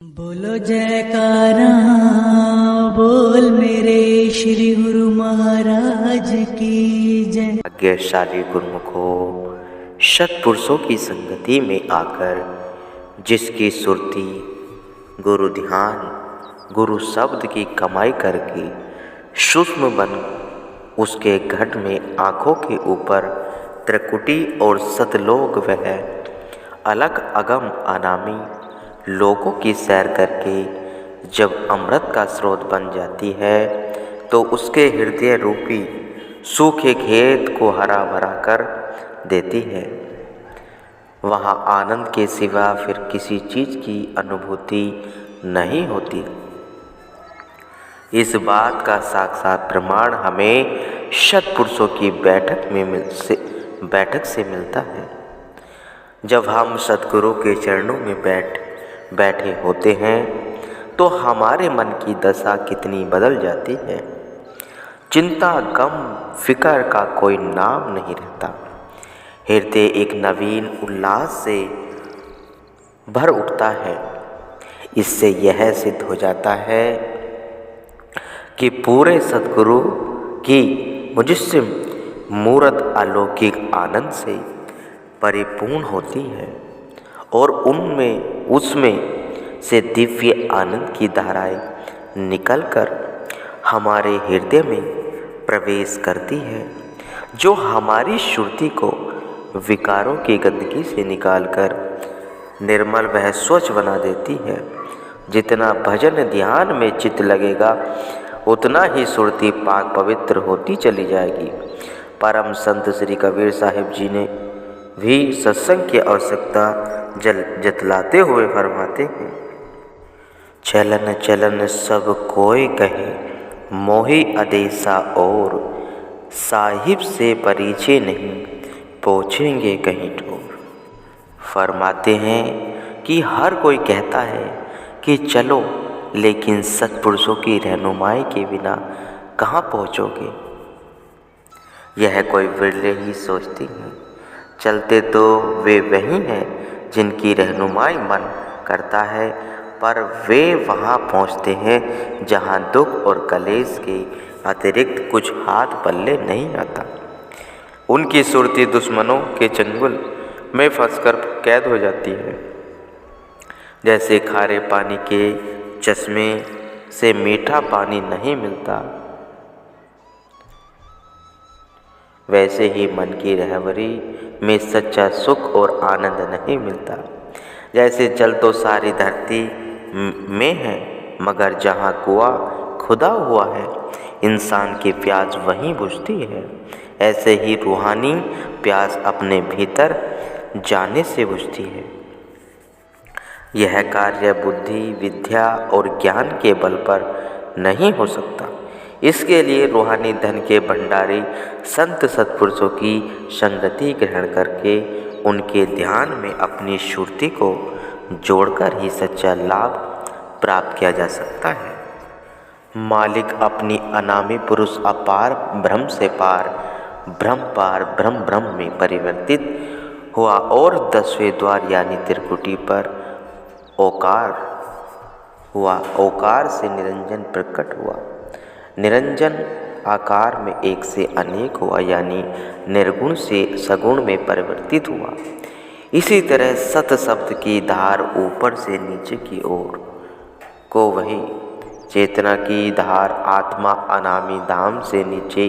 बोलो जयकारा बोल मेरे श्री गुरु महाराज की जय। भाग्यशाली गुरुमुखों, सत्पुरुषों की संगति में आकर जिसकी सुरती गुरु ध्यान गुरु शब्द की कमाई करके सूक्ष्म बन उसके घट में आँखों के ऊपर त्रिकुटी और सतलोक वह अलग अगम अनामी लोगों की सैर करके जब अमृत का स्रोत बन जाती है तो उसके हृदय रूपी सूखे खेत को हरा भरा कर देती है। वहाँ आनंद के सिवा फिर किसी चीज़ की अनुभूति नहीं होती। इस बात का साक्षात प्रमाण हमें सत्पुरुषों की बैठक से मिलता है। जब हम सद्गुरु के चरणों में बैठे होते हैं तो हमारे मन की दशा कितनी बदल जाती है। चिंता गम फिक्र का कोई नाम नहीं रहता। हृदय एक नवीन उल्लास से भर उठता है। इससे यह सिद्ध हो जाता है कि पूरे सद्गुरु की मुजस्सिम मूरत अलौकिक आनंद से परिपूर्ण होती है और उसमें से दिव्य आनंद की धाराएं निकलकर हमारे हृदय में प्रवेश करती है, जो हमारी श्रुति को विकारों की गंदगी से निकालकर निर्मल व स्वच्छ बना देती है। जितना भजन ध्यान में चित्त लगेगा उतना ही सुरती पाक पवित्र होती चली जाएगी। परम संत श्री कबीर साहिब जी ने भी सत्संग की आवश्यकता जतलाते हुए फरमाते हैं, चलन चलन सब कोई कहे मोहि आदेशा और साहिब से परिचय नहीं पहुँचेंगे कहीं दूर। फरमाते हैं कि हर कोई कहता है कि चलो, लेकिन सत्पुरुषों की रहनुमाई के बिना कहाँ पहुँचोगे। यह कोई बिरले ही सोचती हैं। चलते तो वे वही हैं जिनकी रहनुमाई मन करता है, पर वे वहाँ पहुँचते हैं जहाँ दुख और कलेश के अतिरिक्त कुछ हाथ पल्ले नहीं आता। उनकी सुरती दुश्मनों के चंगुल में फंसकर कैद हो जाती है। जैसे खारे पानी के चश्मे से मीठा पानी नहीं मिलता, वैसे ही मन की रहबरी में सच्चा सुख और आनंद नहीं मिलता। जैसे जल तो सारी धरती में है, मगर जहाँ कुआं खुदा हुआ है इंसान की प्यास वहीं बुझती है। ऐसे ही रूहानी प्यास अपने भीतर जाने से बुझती है। यह कार्य बुद्धि विद्या और ज्ञान के बल पर नहीं हो सकता। इसके लिए रूहानी धन के भंडारी संत सत्पुरुषों की संगति ग्रहण करके उनके ध्यान में अपनी श्रुति को जोड़कर ही सच्चा लाभ प्राप्त किया जा सकता है। मालिक अपनी अनामी पुरुष अपार ब्रह्म से पार ब्रह्म ब्रह्म में परिवर्तित हुआ और 10वें द्वार यानी त्रिकुटी पर ओकार हुआ। ओकार से निरंजन प्रकट हुआ। निरंजन आकार में एक से अनेक हुआ, यानी निर्गुण से सगुण में परिवर्तित हुआ। इसी तरह सत शब्द की धार ऊपर से नीचे की ओर को वही चेतना की धार आत्मा अनामी धाम से नीचे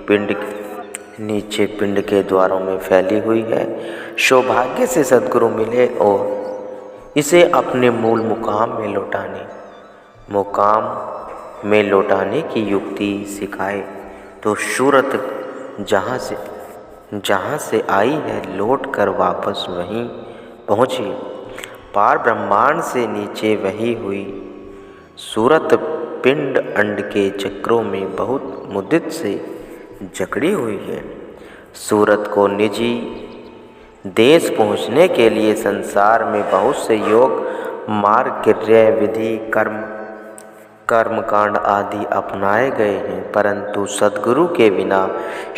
पिंड के द्वारों में फैली हुई है। सौभाग्य से सद्गुरु मिले और इसे अपने मूल मुकाम में लौटाने की युक्ति सिखाए तो सूरत जहाँ से आई है लौट कर वापस वहीं पहुँची। पार ब्रह्मांड से नीचे वही हुई सूरत पिंड अंड के चक्रों में बहुत मुद्दत से जकड़ी हुई है। सूरत को निजी देश पहुँचने के लिए संसार में बहुत से योग मार्ग क्रिया विधि कर्मकांड आदि अपनाए गए हैं, परंतु सद्गुरु के बिना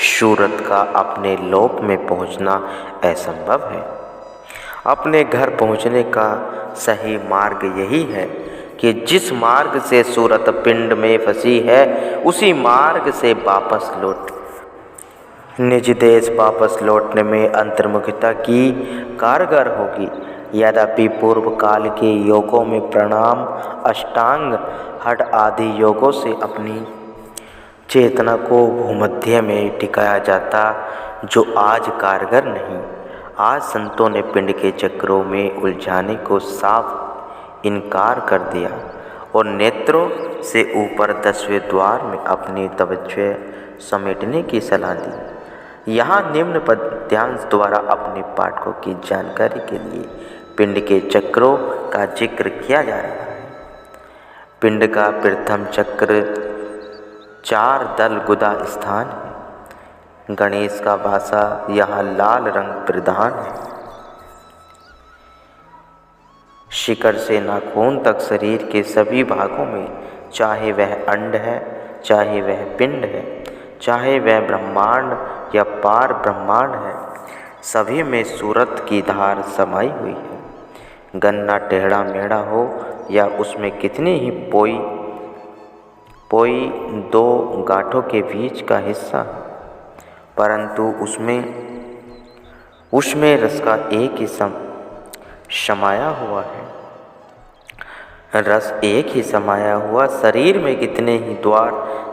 सूरत का अपने लोक में पहुंचना असंभव है। अपने घर पहुंचने का सही मार्ग यही है कि जिस मार्ग से सूरत पिंड में फंसी है उसी मार्ग से वापस लौट निज देश वापस लौटने में अंतर्मुखता की कारगर होगी। यद्यपि पूर्व काल के योगों में प्राणायाम, अष्टांग हठ आदि योगों से अपनी चेतना को भूमध्य में टिकाया जाता, जो आज कारगर नहीं। आज संतों ने पिंड के चक्रों में उलझाने को साफ इनकार कर दिया और नेत्रों से ऊपर 10वें द्वार में अपनी तवज्जो समेटने की सलाह दी। यहाँ निम्न पद्यांश द्वारा अपने पाठकों की जानकारी के लिए पिंड के चक्रों का जिक्र किया जा रहा है। पिंड का प्रथम चक्र 4 दल गुदा स्थान है। गणेश का वासा यहाँ लाल रंग प्रधान है। शिखर से नाखून तक शरीर के सभी भागों में, चाहे वह अंड है, चाहे वह पिंड है, चाहे वह ब्रह्मांड या पार ब्रह्मांड है, सभी में सूरत की धार समाई हुई है। गन्ना टेढ़ा मेढ़ा हो या उसमें कितनी ही पोई 2 गांठों के बीच का हिस्सा, परंतु उसमें रस का एक ही समाया हुआ है। रस एक ही समाया हुआ शरीर में कितने ही द्वार,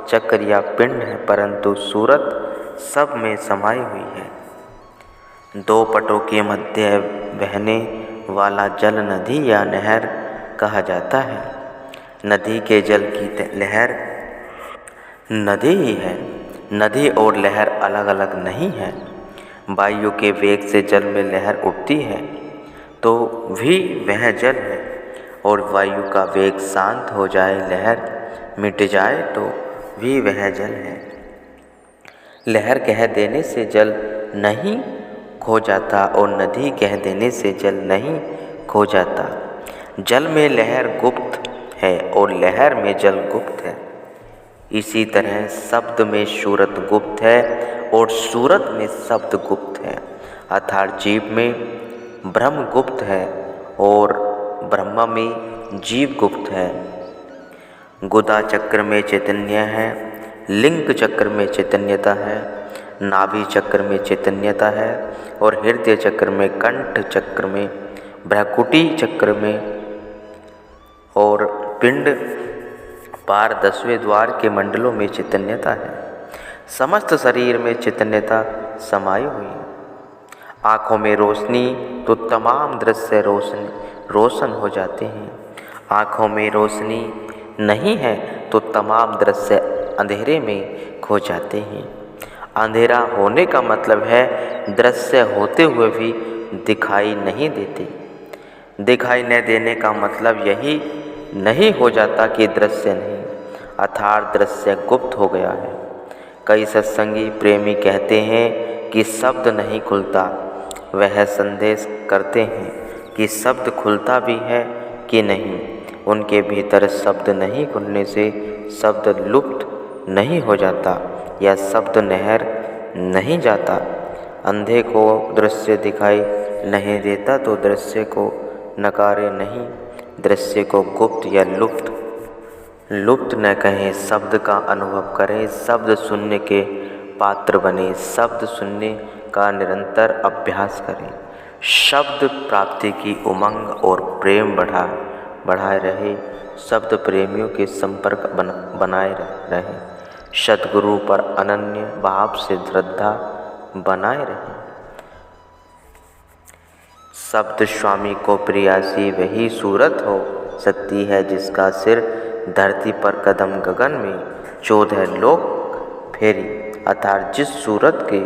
चक्र या पिंड है, परंतु सूरत सब में समाई हुई है। 2 पटों के मध्य बहने वाला जल नदी या नहर कहा जाता है। नदी के जल की लहर नदी ही है। नदी और लहर अलग अलग नहीं है। वायु के वेग से जल में लहर उठती है तो भी वह जल है, और वायु का वेग शांत हो जाए, लहर मिट जाए तो भी वह जल है। लहर कह देने से जल नहीं खो जाता और नदी कह देने से जल नहीं खो जाता। जल में लहर गुप्त है और लहर में जल गुप्त है। इसी तरह शब्द में सूरत गुप्त है और सूरत में शब्द गुप्त है, अर्थात जीव में ब्रह्म गुप्त है और ब्रह्म में जीव गुप्त है। गुदा चक्र में चैतन्य है, लिंग चक्र में चैतन्यता है, नाभि चक्र में चैतन्यता है और हृदय चक्र में, कंठ चक्र में, भ्रकुटी चक्र में और पिंड पार 10वें द्वार के मंडलों में चैतन्यता है। समस्त शरीर में चैतन्यता समाई हुई है। आँखों में रोशनी तो तमाम दृश्य रोशन हो जाते हैं। आँखों में रोशनी नहीं है तो तमाम दृश्य अंधेरे में खो जाते हैं। अंधेरा होने का मतलब है दृश्य होते हुए भी दिखाई नहीं देते। दिखाई न देने का मतलब यही नहीं हो जाता कि दृश्य नहीं, अर्थात दृश्य गुप्त हो गया है। कई सत्संगी प्रेमी कहते हैं कि शब्द नहीं खुलता। वह संदेश करते हैं कि शब्द खुलता भी है कि नहीं। उनके भीतर शब्द नहीं खुलने से शब्द लुप्त नहीं हो जाता या शब्द नहर नहीं जाता। अंधे को दृश्य दिखाई नहीं देता तो दृश्य को नकारे नहीं, दृश्य को गुप्त या लुप्त न कहें, शब्द का अनुभव करें, शब्द सुनने के पात्र बने, शब्द सुनने का निरंतर अभ्यास करें। शब्द प्राप्ति की उमंग और प्रेम बढ़ाए रहे। शब्द प्रेमियों के संपर्क बनाए रहे। सद्गुरु पर अनन्य भाव से श्रद्धा बनाए रहे। शब्द स्वामी को प्रियासी वही सूरत हो सकती है जिसका सिर धरती पर कदम गगन में 14 लोक फेरी, अर्थात जिस सूरत के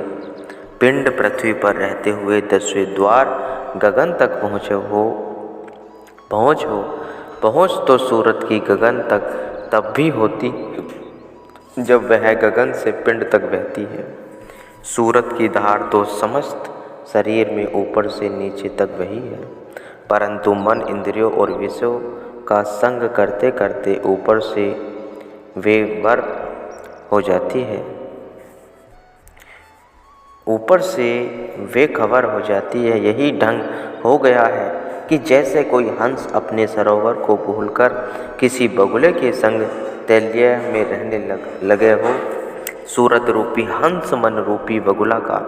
पिंड पृथ्वी पर रहते हुए 10वें द्वार गगन तक पहुँच तो सूरत की गगन तक तब भी होती जब वह गगन से पिंड तक बहती है। सूरत की धार तो समस्त शरीर में ऊपर से नीचे तक वही है, परंतु मन इंद्रियों और विषयों का संग करते करते ऊपर से वे वर हो जाती है, ऊपर से वे खबर हो जाती है। यही ढंग हो गया है कि जैसे कोई हंस अपने सरोवर को भूलकर किसी बगुले के संग तैलिया में रहने लगे हो। सूरत रूपी हंस मन रूपी बगुला का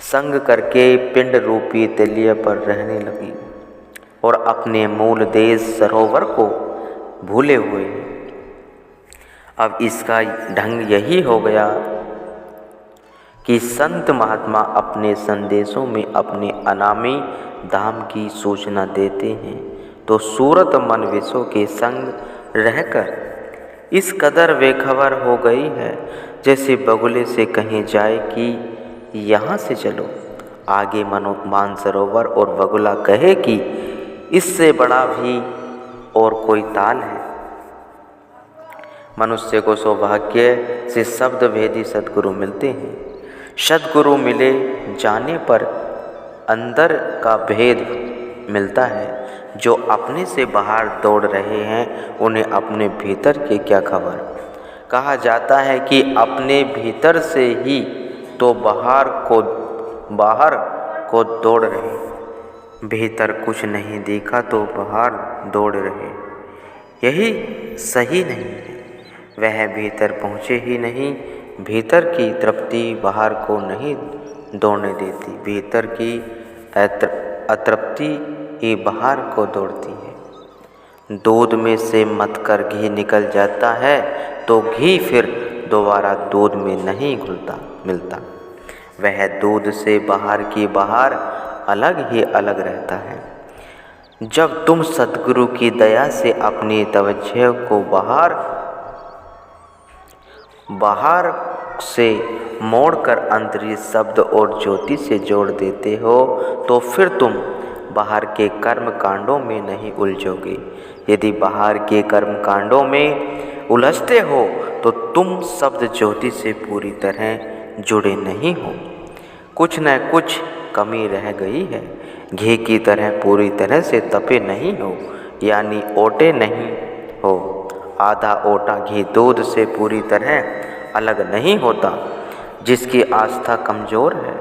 संग करके पिंड रूपी तैलिया पर रहने लगी और अपने मूल देश सरोवर को भूले हुए। अब इसका ढंग यही हो गया कि संत महात्मा अपने संदेशों में अपने अनामी धाम की सूचना देते हैं, तो सूरत मन विषयों के संग रहकर इस कदर बेखबर हो गई है, जैसे बगुले से कहीं जाए कि यहाँ से चलो, आगे मानसरोवर, और बगुला कहे कि इससे बड़ा भी और कोई ताल है। मनुष्य को सौभाग्य से शब्द भेदी सद्गुरु मिलते हैं। सद्गुरु मिले जाने पर अंदर का भेद मिलता है। जो अपने से बाहर दौड़ रहे हैं उन्हें अपने भीतर की क्या खबर। कहा जाता है कि अपने भीतर से ही तो बाहर को दौड़ रहे, भीतर कुछ नहीं देखा तो बाहर दौड़ रहे। यही सही नहीं है। वह भीतर पहुँचे ही नहीं। भीतर की तृप्ति बाहर को नहीं दौड़ने देती, भीतर की अतृप्ति ही बाहर को दौड़ती है। दूध में से मथ कर घी निकल जाता है तो घी फिर दोबारा दूध में नहीं मिलता। वह दूध से बाहर की बाहर अलग ही अलग रहता है। जब तुम सद्गुरु की दया से अपनी तवज्जो को बाहर से मोड़कर अंतरिक्ष शब्द और ज्योति से जोड़ देते हो तो फिर तुम बाहर के कर्म कांडों में नहीं उलझोगे। यदि बाहर के कर्म कांडों में उलझते हो तो तुम शब्द ज्योति से पूरी तरह जुड़े नहीं हो। कुछ न कुछ कमी रह गई है। घी की तरह पूरी तरह से तपे नहीं हो, यानी ओटे नहीं हो। आधा ओटा घी दूध से पूरी तरह अलग नहीं होता। जिसकी आस्था कमज़ोर है,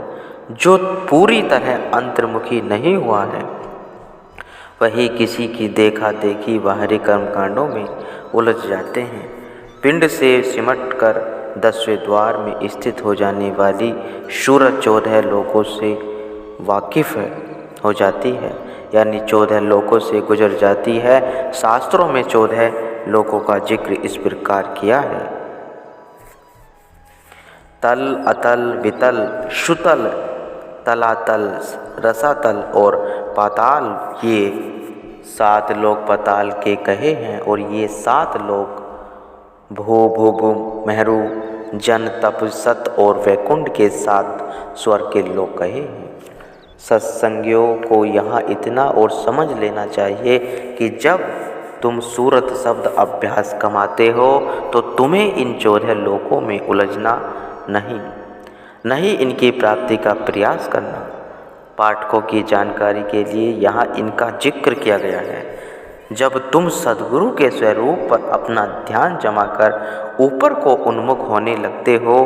जो पूरी तरह अंतर्मुखी नहीं हुआ है, वही किसी की देखा देखी बाहरी कर्मकांडों में उलझ जाते हैं। पिंड से सिमटकर 10वें द्वार में स्थित हो जाने वाली सूरत 14 लोकों से वाकिफ़ हो जाती है, यानी 14 लोकों से गुजर जाती है। शास्त्रों में 14 लोकों का जिक्र इस प्रकार किया है। तल, अतल, वितल, शुतल, तलातल, रसातल और पाताल, ये 7 लोक पाताल के कहे हैं। और ये 7 लोक भू, मेहरू, जन, तप, सत और वैकुंठ के 7 स्वर्ग के लोक कहे हैं। सत्संगियों को यहाँ इतना और समझ लेना चाहिए कि जब तुम सूरत शब्द अभ्यास कमाते हो तो तुम्हें इन 14 लोकों में उलझना नहीं इनकी प्राप्ति का प्रयास करना। पाठकों की जानकारी के लिए यहाँ इनका जिक्र किया गया है। जब तुम सद्गुरु के स्वरूप पर अपना ध्यान जमाकर ऊपर को उन्मुख होने लगते हो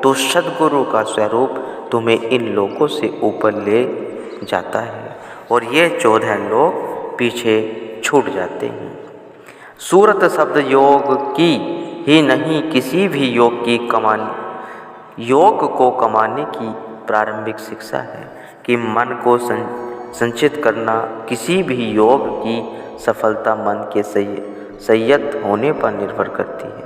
तो सद्गुरु का स्वरूप तुम्हें इन लोकों से ऊपर ले जाता है और ये 14 लोक पीछे छूट जाते हैं। सूरत शब्द योग की ही नहीं, किसी भी योग को कमाने की प्रारंभिक शिक्षा है कि मन को संचित करना। किसी भी योग की सफलता मन के संयत होने पर निर्भर करती है।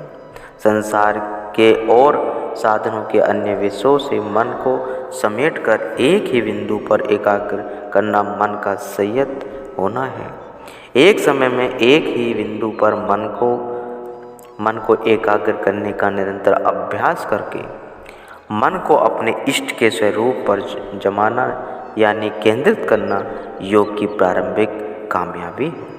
संसार के और साधनों के अन्य विषयों से मन को समेटकर एक ही बिंदु पर एकाग्र करना मन का संयत होना है। एक समय में एक ही बिंदु पर मन को एकाग्र करने का निरंतर अभ्यास करके मन को अपने इष्ट के स्वरूप पर जमाना यानी केंद्रित करना योग की प्रारंभिक कामयाबी है।